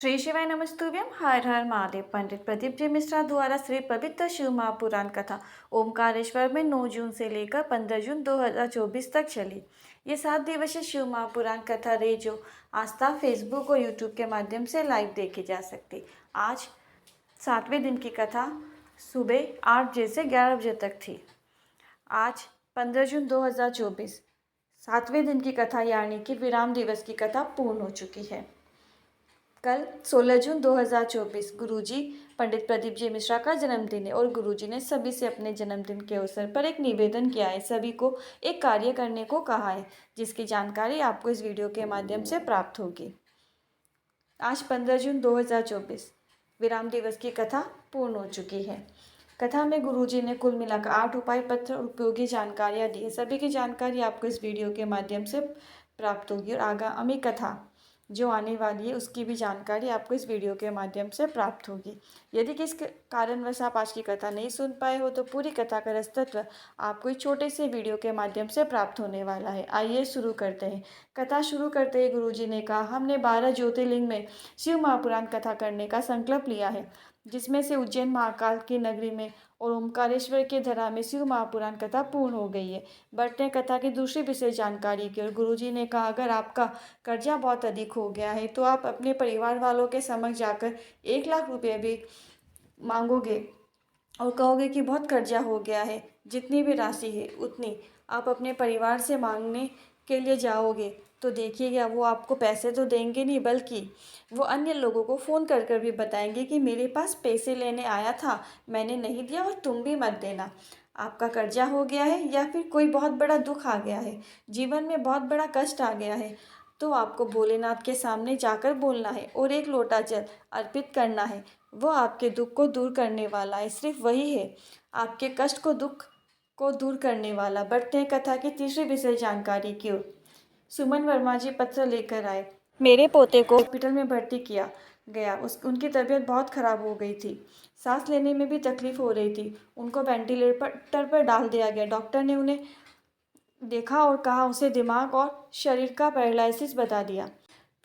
श्री शिवाय नमस्तुभ्यम। हर हर महादेव। पंडित प्रदीप जी मिश्रा द्वारा श्री पवित्र शिव महापुराण कथा ओमकारेश्वर में 9 जून से लेकर 15 जून 2024 तक चली। ये 7 दिवसीय शिव महापुराण कथा रेडियो आस्था फेसबुक और यूट्यूब के माध्यम से लाइव देखी जा सकती। आज 7वें दिन की कथा सुबह 8 बजे से 11 बजे तक थी। आज 15 जून 2024 7वें दिन की कथा यानी कि विराम दिवस की कथा पूर्ण हो चुकी है। कल 16 जून 2024 गुरुजी पंडित प्रदीप जी मिश्रा का जन्मदिन है और गुरुजी ने सभी से अपने जन्मदिन के अवसर पर एक निवेदन किया है। सभी को एक कार्य करने को कहा है जिसकी जानकारी आपको इस वीडियो के माध्यम से प्राप्त होगी। आज 15 जून 2024 विराम दिवस की कथा पूर्ण हो चुकी है। कथा में गुरुजी ने कुल मिलाकर 8 उपाय पत्र और उपयोगी जानकारियाँ दी है। सभी की जानकारी आपको इस वीडियो के माध्यम से प्राप्त होगी और आगामी कथा जो आने वाली है उसकी भी जानकारी आपको इस वीडियो के माध्यम से प्राप्त होगी। यदि किस कारणवश आप आज की कथा नहीं सुन पाए हो तो पूरी कथा का रसतत्व आपको इस छोटे से वीडियो के माध्यम से प्राप्त होने वाला है। आइए शुरू करते हैं। कथा शुरू करते ही गुरुजी ने कहा, हमने 12 ज्योतिर्लिंग में शिव महापुराण कथा करने का संकल्प लिया है, जिसमें से उज्जैन महाकाल की नगरी में और ओमकारेश्वर के धरा में शिव महापुराण कथा पूर्ण हो गई है। बढ़ते कथा की दूसरी विशेष जानकारी की और गुरुजी ने कहा, अगर आपका कर्जा बहुत अधिक हो गया है तो आप अपने परिवार वालों के समक्ष जाकर 1 लाख रुपये भी मांगोगे और कहोगे कि बहुत कर्जा हो गया है, जितनी भी राशि है उतनी आप अपने परिवार से मांगने के लिए जाओगे तो देखिएगा वो आपको पैसे तो देंगे नहीं, बल्कि वो अन्य लोगों को फ़ोन कर कर भी बताएंगे कि मेरे पास पैसे लेने आया था, मैंने नहीं दिया और तुम भी मत देना। आपका कर्जा हो गया है या फिर कोई बहुत बड़ा दुख आ गया है, जीवन में बहुत बड़ा कष्ट आ गया है, तो आपको भोलेनाथ के सामने जाकर बोलना है और 1 लोटा जल अर्पित करना है। वो आपके दुख को दूर करने वाला है, सिर्फ वही है आपके कष्ट को दुख को दूर करने वाला। बढ़ते हैं कथा की तीसरी विशेष जानकारी की ओर। सुमन वर्मा जी पत्र लेकर आए। मेरे पोते को हॉस्पिटल में भर्ती किया गया। उनकी तबीयत बहुत खराब हो गई थी, सांस लेने में भी तकलीफ हो रही थी। उनको वेंटिलेटर पर डाल दिया गया। डॉक्टर ने उन्हें देखा और कहा उसे दिमाग और शरीर का पैरालिसिस बता दिया।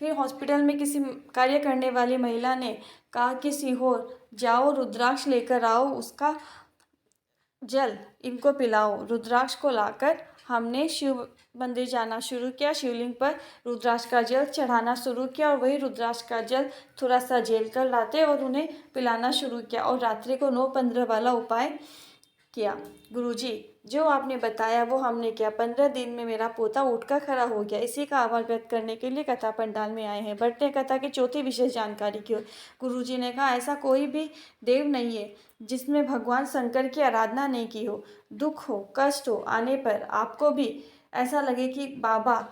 फिर हॉस्पिटल में किसी कार्य करने वाली महिला ने कहा कि सीहोर जाओ, रुद्राक्ष लेकर आओ, उसका जल इनको पिलाओ। रुद्राक्ष को लाकर हमने शिव मंदिर जाना शुरू किया, शिवलिंग पर रुद्राक्ष का जल चढ़ाना शुरू किया और वही रुद्राक्ष का जल थोड़ा सा झेल कर लाते और उन्हें पिलाना शुरू किया और रात्रि को 9-15 वाला उपाय किया। गुरुजी जो आपने बताया वो हमने किया। 15 दिन में मेरा पोता उठकर खड़ा हो गया। इसी का आभार व्यक्त करने के लिए कथा पंडाल में आए हैं। बढ़ते कथा की चौथी विशेष जानकारी की ओर। गुरुजी ने कहा, ऐसा कोई भी देव नहीं है जिसने भगवान शंकर की आराधना नहीं की हो। दुख हो, कष्ट हो आने पर आपको भी ऐसा लगे कि बाबा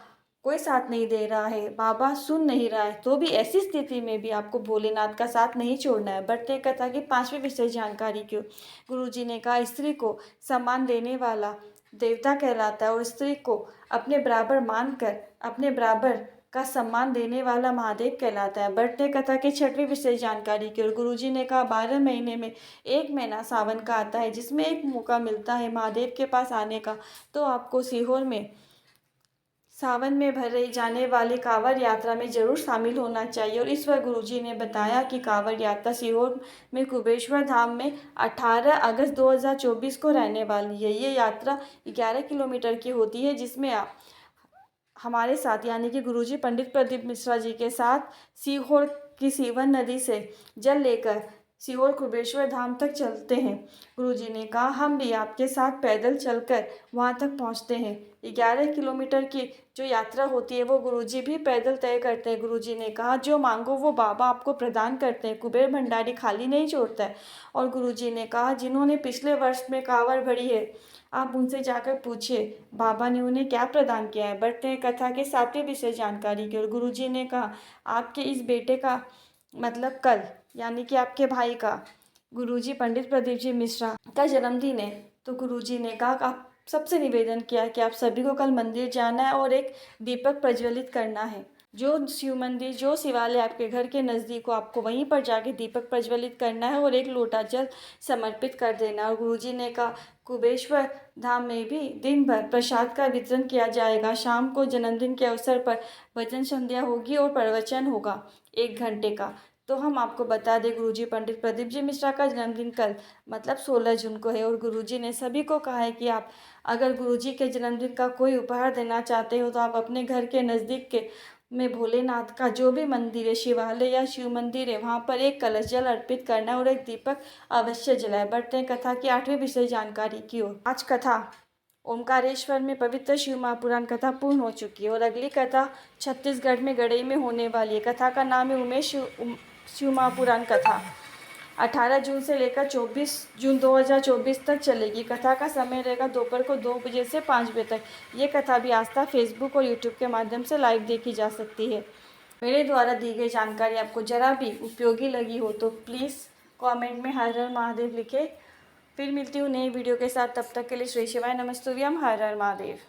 कोई साथ नहीं दे रहा है, बाबा सुन नहीं रहा है, तो भी ऐसी स्थिति में भी आपको भोलेनाथ का साथ नहीं छोड़ना है। बढ़ते कथा की 5वीं विशेष जानकारी क्यों। गुरुजी ने कहा, स्त्री को सम्मान देने वाला देवता कहलाता है और स्त्री को अपने बराबर मानकर अपने बराबर का सम्मान देने वाला महादेव कहलाता है। बढ़ते कथा की 6वीं विशेष जानकारी की ओर। गुरुजी ने कहा, 12 महीने में एक महीना सावन का आता है, जिसमें एक मौका मिलता है महादेव के पास आने का, तो आपको सीहोर में सावन में भर जाने वाली कांवड़ यात्रा में जरूर शामिल होना चाहिए। और इस बार गुरुजी ने बताया कि कांवड़ यात्रा सीहोर में कुबेश्वर धाम में 18 अगस्त 2024 को रहने वाली है। ये यात्रा 11 किलोमीटर की होती है, जिसमें आप हमारे साथ यानी कि गुरुजी पंडित प्रदीप मिश्रा जी के साथ सीहोर की सीवन नदी से जल लेकर सीहोर कुबेश्वर धाम तक चलते हैं। गुरुजी ने कहा, हम भी आपके साथ पैदल चलकर वहां तक पहुंचते हैं। 11 किलोमीटर की जो यात्रा होती है वो गुरुजी भी पैदल तय करते हैं। गुरुजी ने कहा, जो मांगो वो बाबा आपको प्रदान करते हैं, कुबेर भंडारी खाली नहीं छोड़ता है। और गुरुजी ने कहा, जिन्होंने पिछले वर्ष में कांवड़ भरी है आप उनसे जाकर पूछिए बाबा ने उन्हें क्या प्रदान किया है। बढ़ते हैं कथा के 7वें विशेष जानकारी की ओर। गुरुजी ने कहा, आपके इस बेटे का मतलब कल यानी कि आपके भाई का, गुरुजी पंडित प्रदीप जी मिश्रा का जन्मदिन है, तो गुरुजी ने कहा कि आप सबसे निवेदन किया कि आप सभी को कल मंदिर जाना है और एक दीपक प्रज्वलित करना है। जो शिव मंदिर, जो शिवालय आपके घर के नज़दीक हो, आपको वहीं पर जाके दीपक प्रज्वलित करना है और 1 लोटा जल समर्पित कर देना। और गुरुजी ने कहा, कुबेश्वर धाम में भी दिन भर प्रसाद का वितरण किया जाएगा। शाम को जन्मदिन के अवसर पर भजन संध्या होगी और प्रवचन होगा 1 घंटे का। तो हम आपको बता दें, गुरुजी पंडित प्रदीप जी मिश्रा का जन्मदिन कल मतलब 16 जून को है और गुरुजी ने सभी को कहा है कि आप अगर गुरुजी के जन्मदिन का कोई उपहार देना चाहते हो तो आप अपने घर के नज़दीक के में भोलेनाथ का जो भी मंदिर है, शिवालय या शिव मंदिर है, वहाँ पर एक कलश जल अर्पित करना और एक दीपक अवश्य जलाए। बढ़ते हैं कथा की 8वीं विषय जानकारी की ओर। आज कथा ओमकारेश्वर में पवित्र शिव महापुराण कथा पूर्ण हो चुकी है और अगली कथा छत्तीसगढ़ में गड़ई में होने वाली है। कथा का नाम है उमेश शिव महापुराण कथा। 18 जून से लेकर 24 जून 2024 तक चलेगी। कथा का समय रहेगा दोपहर को 2 बजे से 5 बजे तक। ये कथा भी आस्था फेसबुक और यूट्यूब के माध्यम से लाइव देखी जा सकती है। मेरे द्वारा दी गई जानकारी आपको जरा भी उपयोगी लगी हो तो प्लीज़ कमेंट में हर हर महादेव लिखें। फिर मिलती हूँ नई वीडियो के साथ, तब तक के लिए श्री शिवाय नमस्तुभ्यम। हर हर महादेव।